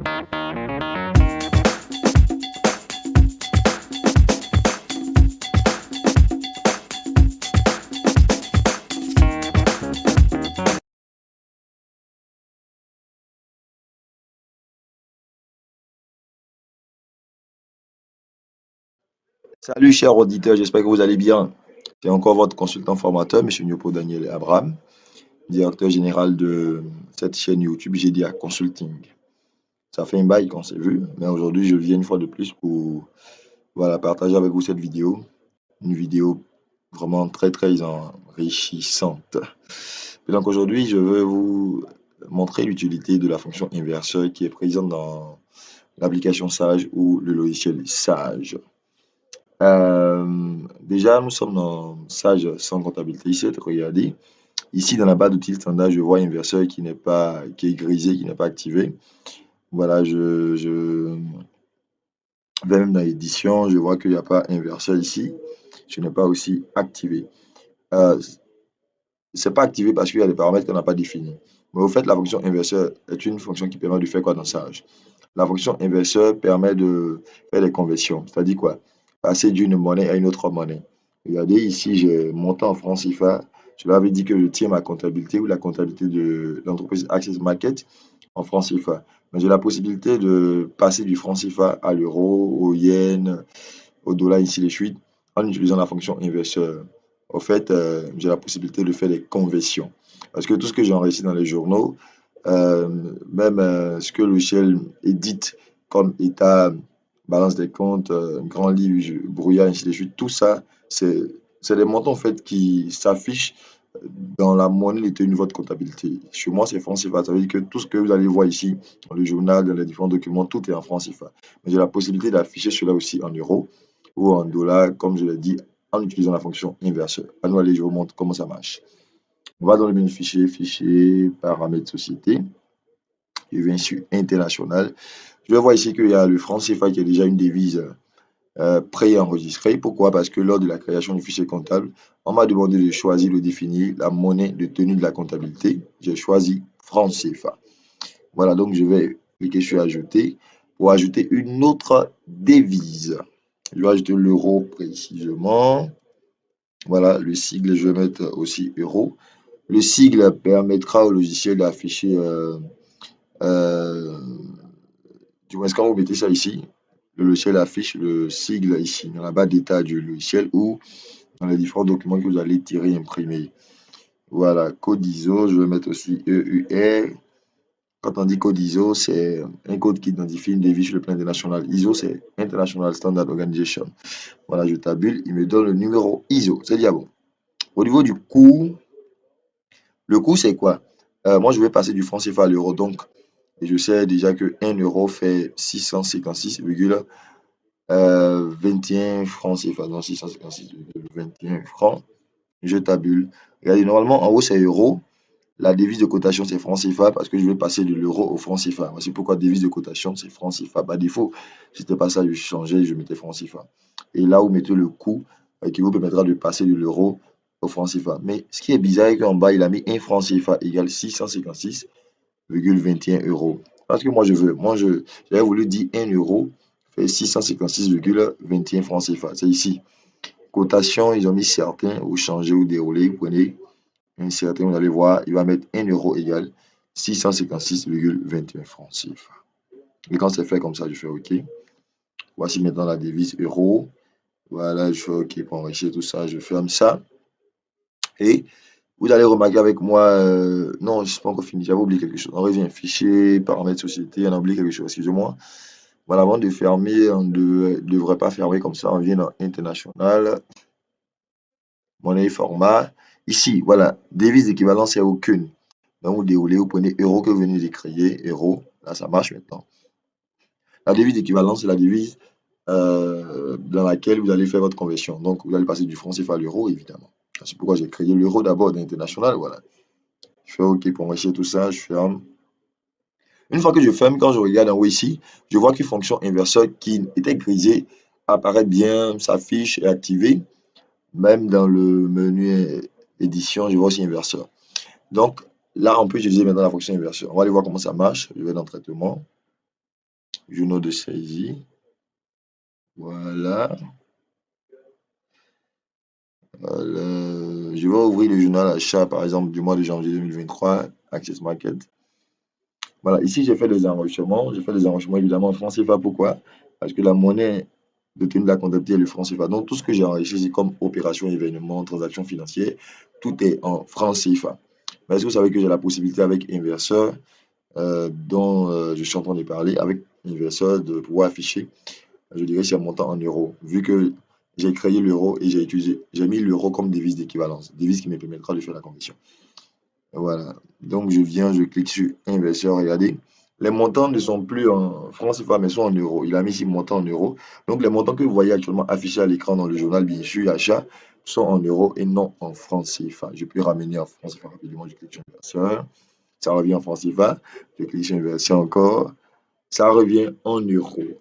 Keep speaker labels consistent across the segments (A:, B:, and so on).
A: Salut chers auditeurs, j'espère que vous allez bien. C'est encore votre consultant formateur, M. Nyopo Daniel Abraham, directeur général de cette chaîne YouTube GDA Consulting. Ça fait un bail qu'on s'est vu, mais aujourd'hui je viens une fois de plus pour partager avec vous cette vidéo. Une vidéo vraiment très enrichissante. Et donc aujourd'hui je veux vous montrer l'utilité de la fonction inverseur qui est présente dans l'application Sage ou le logiciel Sage. Déjà, nous sommes dans Sage sans comptabilité. Ici, regardez. Ici, dans la barre d'outils standard, je vois inverseur qui est grisé, qui n'est pas activé. Voilà, je vais même dans l'édition, je vois qu'il n'y a pas inverseur ici. Je n'ai pas aussi activé. Euh, c'est pas activé parce qu'il y a des paramètres qu'on n'a pas définis. Mais au fait, la fonction inverseur est une fonction qui permet de faire quoi dans Sage? La fonction inverseur permet de faire des conversions. C'est-à-dire quoi? Passer d'une monnaie à une autre monnaie. Regardez ici, j'ai monté en francs CFA. Je leur avais dit que je tiens ma comptabilité ou la comptabilité de l'entreprise Access Market en francs CFA. Mais j'ai la possibilité de passer du franc CFA à l'euro, au yen, au dollar, ainsi de suite, en utilisant la fonction inverseur. Au fait, j'ai la possibilité de faire des conversions. Parce que tout ce que j'ai enregistré dans les journaux, euh, même ce que le logiciel édite comme état, balance des comptes, grand livre, brouillard, ainsi de suite, tout ça, c'est des montants en fait qui s'affichent dans la monnaie de tenue de votre comptabilité. Chez moi, c'est franc CFA. Ça veut dire que tout ce que vous allez voir ici, dans le journal, dans les différents documents, tout est en franc CFA. Mais j'ai la possibilité d'afficher cela aussi en euros ou en dollars, comme je l'ai dit, en utilisant la fonction inverseur. À nous, allez, je vous montre comment ça marche. On va dans le menu fichier, fichier, paramètres société. Je viens sur international. Je vais voir ici qu'il y a le franc CFA qui est déjà une devise préenregistrée. Pourquoi? Parce que lors de la création du fichier comptable, on m'a demandé de choisir, de définir la monnaie de tenue de la comptabilité. J'ai choisi franc CFA. Voilà, donc je vais cliquer sur ajouter pour ajouter une autre devise. Je vais ajouter l'euro précisément. Voilà, le sigle, je vais mettre aussi euro. Le sigle permettra au logiciel d'afficher, euh, du moins quand vous mettez ça ici, le logiciel affiche le sigle ici, dans la barre d'état du logiciel ou dans les différents documents que vous allez tirer, imprimer. Voilà, code ISO, je vais mettre aussi EUR. Quand on dit code ISO, c'est un code qui identifie une devise sur le plan international. ISO, c'est International Standard Organization. Voilà, je tabule, il me donne le numéro ISO. C'est-à-dire, bon, au niveau du coût, le coût, c'est quoi? Moi, je vais passer du franc CFA à l'euro. Donc, je sais déjà que 1 euro fait 656,21 francs CFA. Donc, 656,21 francs. Je tabule. Regardez, normalement, en haut, c'est euro. La devise de cotation, c'est franc CFA parce que je vais passer de l'euro au franc CFA. Voici pourquoi devise de cotation, c'est franc CFA. Par défaut, si ce n'était pas ça, je changeais, je mettais franc CFA. Et là, vous mettez le coût qui vous permettra de passer de l'euro au franc CFA. Mais ce qui est bizarre, c'est qu'en bas, il a mis 1 franc CFA égale 656,21 euros. Parce que j'avais voulu dire 1 euro fait 656,21 francs CFA. C'est ici. Cotation, ils ont mis certains, ou changer ou dérouler. Vous prenez un certain, vous allez voir, il va mettre 1 euro égale 656,21 francs CFA. Et quand c'est fait comme ça, je fais OK. Voici maintenant la devise euro. Voilà, je fais OK pour enrichir tout ça. Je ferme ça. Et vous allez remarquer avec moi, non, je ne suis pas encore fini, j'avais oublié quelque chose. On revient, fichier, paramètres société, on a oublié quelque chose, excusez-moi. Voilà, avant de fermer, on ne devrait pas fermer comme ça. On vient dans international, monnaie, format. Ici, voilà, devise d'équivalence, il n'y a aucune. Donc, vous déroulez, vous prenez euro que vous venez de créer, euro. Là, ça marche maintenant. La devise d'équivalence, c'est la devise dans laquelle vous allez faire votre conversion. Donc, vous allez passer du franc CFA à l'euro, évidemment. C'est pourquoi j'ai créé l'euro d'abord dans l'international. Voilà. Je fais OK pour enrichir tout ça, je ferme. Une fois que je ferme, quand je regarde en haut ici, je vois qu'une fonction inverseur qui était grisée apparaît bien, s'affiche et activée. Même dans le menu édition, je vois aussi inverseur. Donc là, on peut utiliser maintenant la fonction inverseur. On va aller voir comment ça marche. Je vais dans traitement. journaux de saisie. Voilà. Je vais ouvrir le journal achat, par exemple, du mois de janvier 2023, Access Market. Voilà, ici, j'ai fait des enregistrements. J'ai fait des enregistrements évidemment en francs CFA. Pourquoi? Parce que la monnaie de tenue de la comptabilité est le franc CFA. Donc, tout ce que j'ai enregistré, c'est comme opération, événement, transaction financière. Tout est en francs CFA. Mais est-ce que vous savez que j'ai la possibilité avec Inverseur, dont je suis en train de parler, avec Inverseur, de pouvoir afficher, je dirais, c'est un montant en euros. Vu que j'ai créé l'euro et j'ai mis l'euro comme devise d'équivalence, devise qui me permettra de faire la conversion. Voilà. Donc, je clique sur Inverseur. Regardez, les montants ne sont plus en francs CFA, mais sont en euros. Il a mis ici montant en euros. Donc, les montants que vous voyez actuellement affichés à l'écran dans le journal, bien sûr, achat, sont en euros et non en francs CFA. Je peux ramener en francs CFA rapidement. Je clique sur Inverseur. Ça revient en francs CFA. Je clique sur Inverseur encore. Ça revient en euros.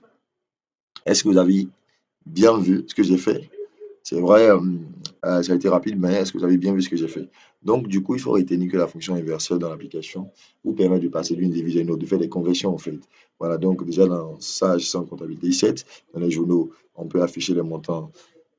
A: Est-ce que vous avez bien vu ce que j'ai fait? C'est vrai, ça a été rapide, mais est-ce que vous avez bien vu ce que j'ai fait? Donc, du coup, il faut retenir que la fonction inverseur dans l'application vous permet de passer d'une devise à une autre, de faire des conversions en fait. Voilà, donc déjà dans Sage sans comptabilité 7, dans les journaux, on peut afficher les montants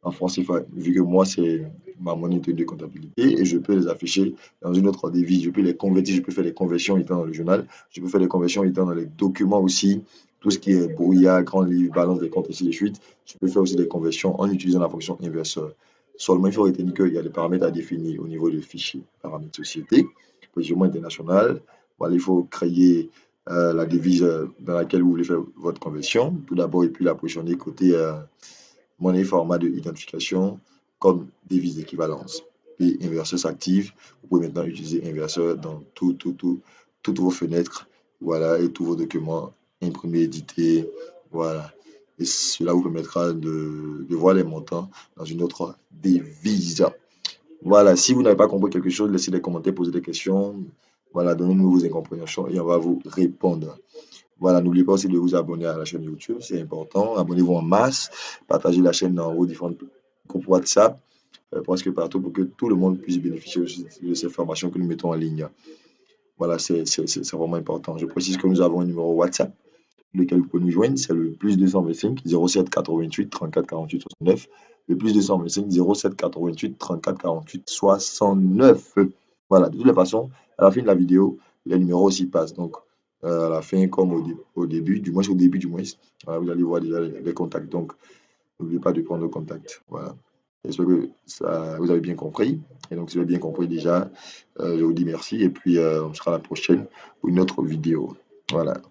A: en francs CFA, vu que moi, c'est ma monnaie de comptabilité et je peux les afficher dans une autre devise. Je peux les convertir, je peux faire des conversions étant dans le journal, je peux faire des conversions étant dans les documents aussi, tout ce qui est brouillard, grand livre, balance des comptes, ainsi de suite. Je peux faire aussi des conversions en utilisant la fonction inverseur. Seulement, il faut retenir qu'il y a des paramètres à définir au niveau du fichier. Paramètres société, positionnement international. Voilà, il faut créer la devise dans laquelle vous voulez faire votre conversion, tout d'abord, et puis la positionner côté monnaie format de identification comme devise d'équivalence. Puis inverseur s'active. Vous pouvez maintenant utiliser inverseur dans toutes vos fenêtres, voilà, et tous vos documents imprimés, édités, voilà. Et cela vous permettra de voir les montants dans une autre devise. Voilà, si vous n'avez pas compris quelque chose, laissez des commentaires, posez des questions. Voilà, donnez-nous vos incompréhensions et on va vous répondre. Voilà, n'oubliez pas aussi de vous abonner à la chaîne YouTube, c'est important. Abonnez-vous en masse, partagez la chaîne dans vos différents groupes WhatsApp, presque partout pour que tout le monde puisse bénéficier aussi de ces formations que nous mettons en ligne. Voilà, c'est vraiment important. Je précise que nous avons un numéro WhatsApp, lequel vous pouvez nous joindre, c'est le plus 225 07 88 34 48 69. Le plus 225 07 88 34 48 69. Voilà, de toutes les façons, à la fin de la vidéo, les numéros aussi passent. Donc, à la fin, comme au début, du moins au début du moins, voilà, vous allez voir déjà les contacts. Donc, n'oubliez pas de prendre le contact. Voilà. J'espère que ça, vous avez bien compris. Et donc, si vous avez bien compris déjà, je vous dis merci. Et puis, on sera à la prochaine pour une autre vidéo. Voilà.